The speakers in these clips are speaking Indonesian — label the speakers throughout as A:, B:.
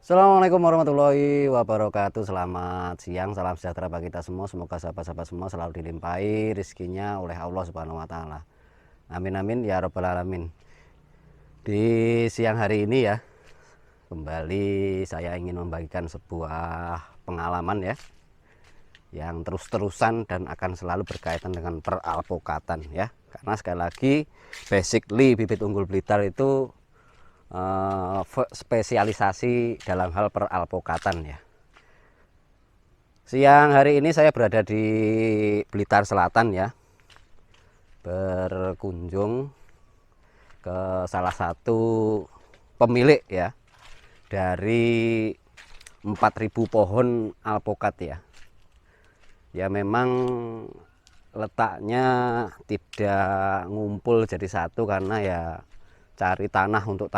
A: Assalamualaikum warahmatullahi wabarakatuh. Selamat siang, salam sejahtera bagi kita semua. Semoga sahabat-sahabat semua selalu dilimpahi rezekinya oleh Allah Subhanahu wa taala. Amin amin ya rabbal alamin. Di siang hari ini ya, kembali saya ingin membagikan sebuah pengalaman ya, yang terus-terusan dan akan selalu berkaitan dengan peralpokatan ya. Karena sekali lagi basically bibit unggul Blitar itu spesialisasi dalam hal peralpokatan ya. Siang hari ini saya berada di Blitar Selatan ya, berkunjung ke salah satu pemilik ya dari 4.000 pohon alpokat ya. Ya memang letaknya tidak ngumpul jadi satu karena ya cari tanah untuk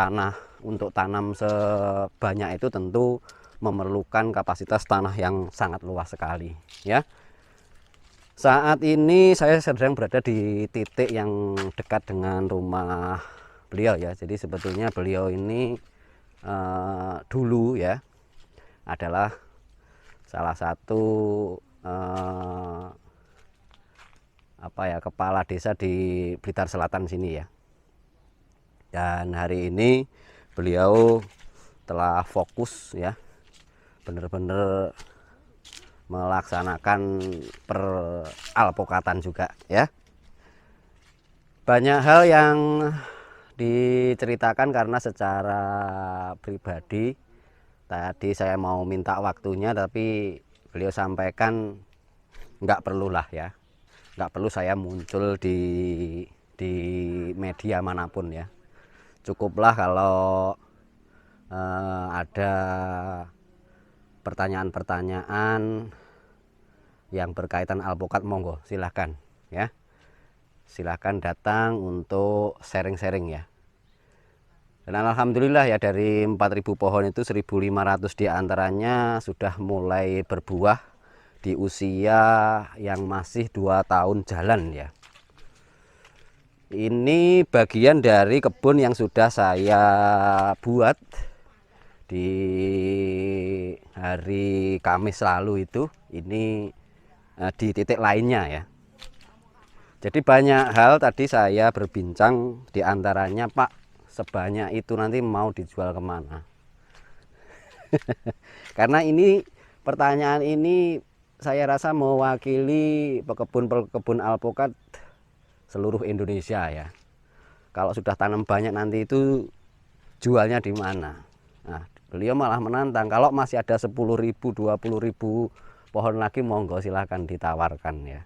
A: tanam sebanyak itu tentu memerlukan kapasitas tanah yang sangat luas sekali ya. Saat ini saya sedang berada di titik yang dekat dengan rumah beliau ya. Jadi sebetulnya beliau ini dulu ya adalah salah satu kepala desa di Blitar Selatan sini ya. Dan hari ini beliau telah fokus ya, benar-benar melaksanakan peralpokatan juga ya. Banyak hal yang diceritakan karena secara pribadi tadi saya mau minta waktunya, tapi beliau sampaikan nggak perlulah ya, nggak perlu saya muncul di media manapun ya. Cukuplah kalau ada pertanyaan-pertanyaan yang berkaitan alpokat, monggo silahkan ya, silahkan datang untuk sharing-sharing ya. Dan alhamdulillah ya, dari 4.000 pohon itu 1.500 diantaranya sudah mulai berbuah di usia yang masih 2 tahun jalan ya. Ini bagian dari kebun yang sudah saya buat di hari Kamis lalu itu. Ini di titik lainnya ya. Jadi banyak hal tadi saya berbincang, diantaranya Pak, sebanyak itu nanti mau dijual kemana? Karena ini pertanyaan ini saya rasa mewakili pekebun-pekebun alpokat seluruh Indonesia ya. Kalau sudah tanam banyak nanti itu jualnya di mana? Nah, beliau malah menantang, kalau masih ada 10.000, 20.000 pohon lagi, monggo silahkan ditawarkan ya.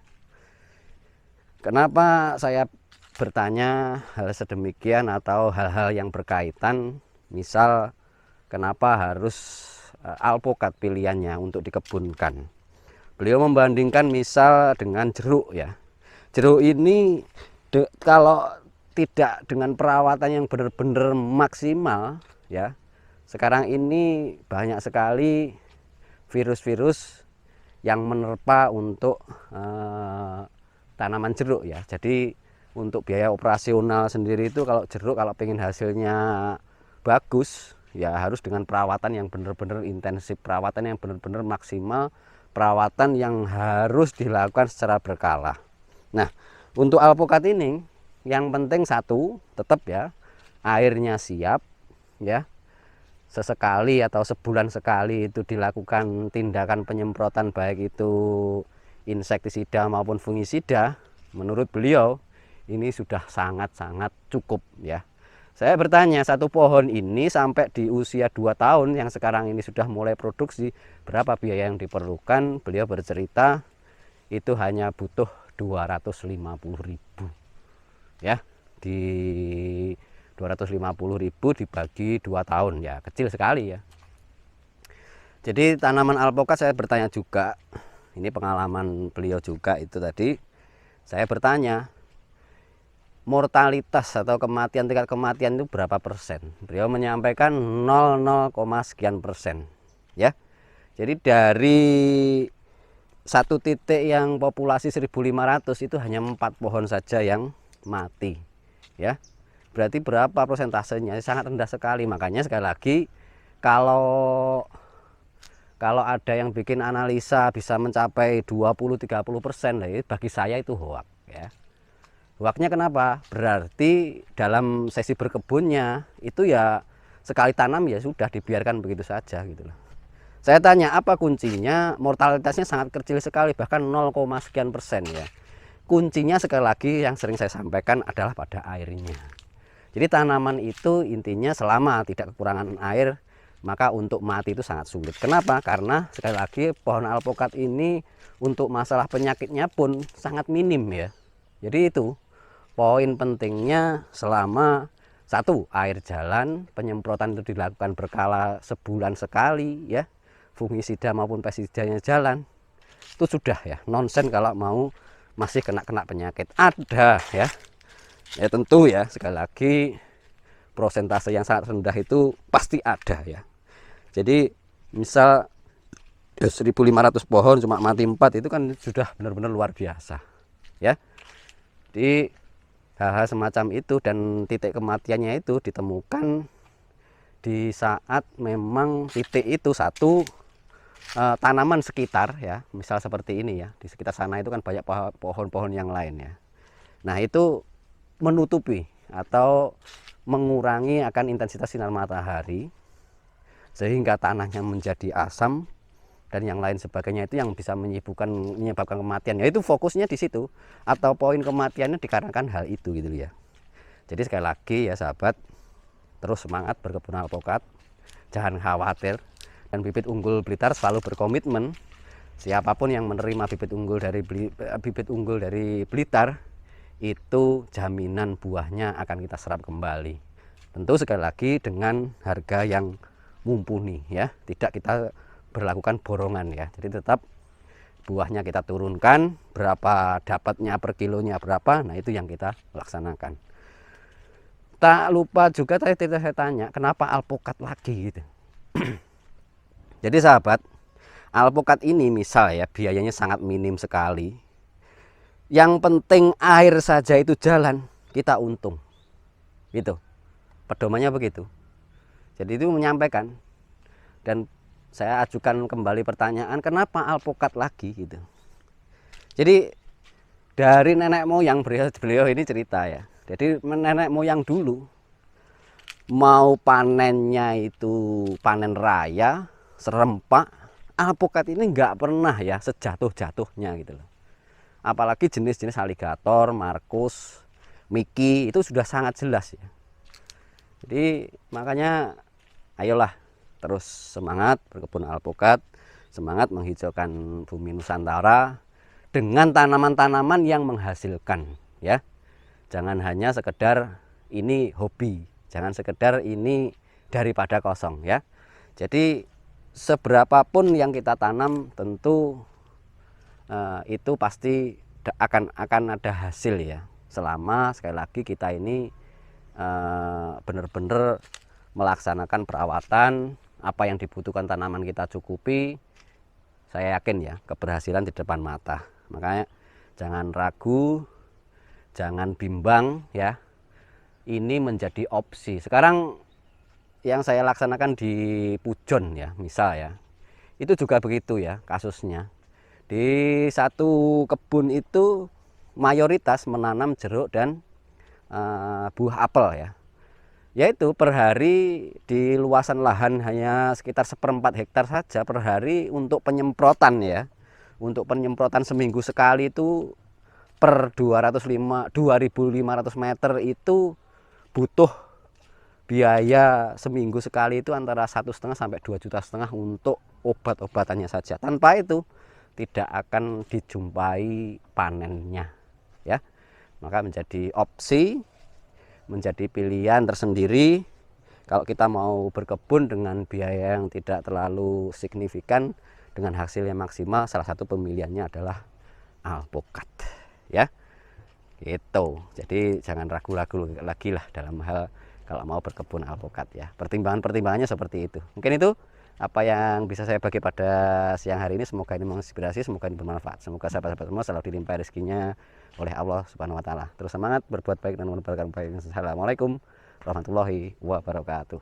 A: Kenapa saya bertanya hal sedemikian atau hal-hal yang berkaitan, misal kenapa harus alpokat pilihannya untuk dikebunkan? Beliau membandingkan misal dengan jeruk ya. Jeruk ini kalau tidak dengan perawatan yang benar-benar maksimal ya, sekarang ini banyak sekali virus-virus yang menerpa untuk tanaman jeruk ya. Jadi untuk biaya operasional sendiri itu, kalau jeruk kalau pengen hasilnya bagus ya harus dengan perawatan yang benar-benar intensif, perawatan yang benar-benar maksimal, perawatan yang harus dilakukan secara berkala. Nah, untuk alpokat ini yang penting satu, tetap ya, airnya siap ya. Sesekali atau sebulan sekali itu dilakukan tindakan penyemprotan, baik itu insektisida maupun fungisida. Menurut beliau ini sudah sangat-sangat cukup ya. Saya bertanya, satu pohon ini sampai di usia 2 tahun yang sekarang ini sudah mulai produksi, berapa biaya yang diperlukan? Beliau bercerita itu hanya butuh 250.000 ya. Di 250.000 dibagi 2 tahun ya, kecil sekali ya. Jadi tanaman alpokat, saya bertanya juga, ini pengalaman beliau juga itu tadi, saya bertanya mortalitas atau kematian, tingkat kematian itu berapa persen? Beliau menyampaikan 0, sekian persen ya. Jadi dari satu titik yang populasi 1.500 itu hanya 4 pohon saja yang mati ya. Berarti berapa persentasenya? Sangat rendah sekali. Makanya sekali lagi kalau ada yang bikin analisa bisa mencapai 20-30%, bagi saya itu hoak ya. Hoaknya kenapa? Berarti dalam sesi berkebunnya itu ya sekali tanam ya sudah dibiarkan begitu saja gitu loh. Saya tanya apa kuncinya? Mortalitasnya sangat kecil sekali, bahkan 0, sekian persen ya. Kuncinya sekali lagi yang sering saya sampaikan adalah pada airnya. Jadi tanaman itu intinya selama tidak kekurangan air, maka untuk mati itu sangat sulit. Kenapa? Karena sekali lagi pohon alpukat ini untuk masalah penyakitnya pun sangat minim ya. Jadi itu poin pentingnya selama satu, air jalan, penyemprotan itu dilakukan berkala sebulan sekali ya. Fungisida maupun pestisidanya jalan. Itu sudah ya, nonsen kalau mau masih kena penyakit. Ada ya. Ya tentu ya, sekali lagi prosentase yang sangat rendah itu pasti ada ya. Jadi misal 1.500 pohon cuma mati 4 itu kan sudah benar-benar luar biasa ya. Di hal-hal semacam itu dan titik kematiannya itu ditemukan di saat memang titik itu satu, tanaman sekitar ya, misal seperti ini ya, di sekitar sana itu kan banyak pohon-pohon yang lain ya. Nah itu menutupi atau mengurangi akan intensitas sinar matahari sehingga tanahnya menjadi asam dan yang lain sebagainya, itu yang bisa menyebabkan kematian. Ya itu fokusnya di situ, atau poin kematiannya dikarenakan hal itu gitu ya. Jadi sekali lagi ya sahabat, terus semangat berkebun alpukat, jangan khawatir, dan bibit unggul Blitar selalu berkomitmen siapapun yang menerima bibit unggul dari Blitar itu jaminan buahnya akan kita serap kembali. Tentu sekali lagi dengan harga yang mumpuni ya, tidak kita berlakukan borongan ya. Jadi tetap buahnya kita turunkan, berapa dapatnya per kilonya berapa, nah itu yang kita laksanakan. Tak lupa juga tadi saya tanya kenapa alpukat lagi gitu. Jadi sahabat, alpukat ini misal ya biayanya sangat minim sekali, yang penting air saja itu jalan, kita untung gitu, pedomannya begitu. Jadi itu menyampaikan, dan saya ajukan kembali pertanyaan kenapa alpukat lagi gitu. Jadi dari nenek moyang beliau ini cerita ya, jadi nenek moyang dulu mau panennya itu panen raya serempak, alpukat ini nggak pernah ya sejatuh-jatuhnya gitu loh. Apalagi jenis-jenis aligator, markus, miki itu sudah sangat jelas ya. Jadi makanya ayolah terus semangat berkebun alpukat, semangat menghijaukan bumi Nusantara dengan tanaman-tanaman yang menghasilkan ya. Jangan hanya sekedar ini hobi, jangan sekedar ini daripada kosong ya. Jadi seberapapun yang kita tanam tentu itu pasti akan ada hasil ya, selama sekali lagi kita ini benar-benar melaksanakan perawatan, apa yang dibutuhkan tanaman kita cukupi. Saya yakin ya keberhasilan di depan mata. Makanya jangan ragu, jangan bimbang ya, ini menjadi opsi. Sekarang yang saya laksanakan di Pujon ya misal ya, itu juga begitu ya kasusnya. Di satu kebun itu mayoritas menanam jeruk dan buah apel ya. Yaitu per hari di luasan lahan hanya sekitar 1/4 hektar saja per hari untuk penyemprotan ya. Untuk penyemprotan seminggu sekali itu per 2.500 meter itu butuh biaya seminggu sekali itu antara 1,5 sampai 2,5 juta untuk obat-obatannya saja. Tanpa itu tidak akan dijumpai panennya ya. Maka menjadi opsi, menjadi pilihan tersendiri kalau kita mau berkebun dengan biaya yang tidak terlalu signifikan dengan hasil yang maksimal. Salah satu pemilihannya adalah alpukat ya gitu. Jadi jangan ragu-ragu lagi lah dalam hal kalau mau berkebun alpukat ya. Pertimbangannya seperti itu. Mungkin itu apa yang bisa saya bagi pada siang hari ini. Semoga ini menginspirasi, semoga ini bermanfaat. Semoga sahabat-sahabat semua selalu dilimpahi rezekinya oleh Allah Subhanahu wa taala. Terus semangat berbuat baik dan menebarkan baik. Assalamualaikum warahmatullahi wabarakatuh.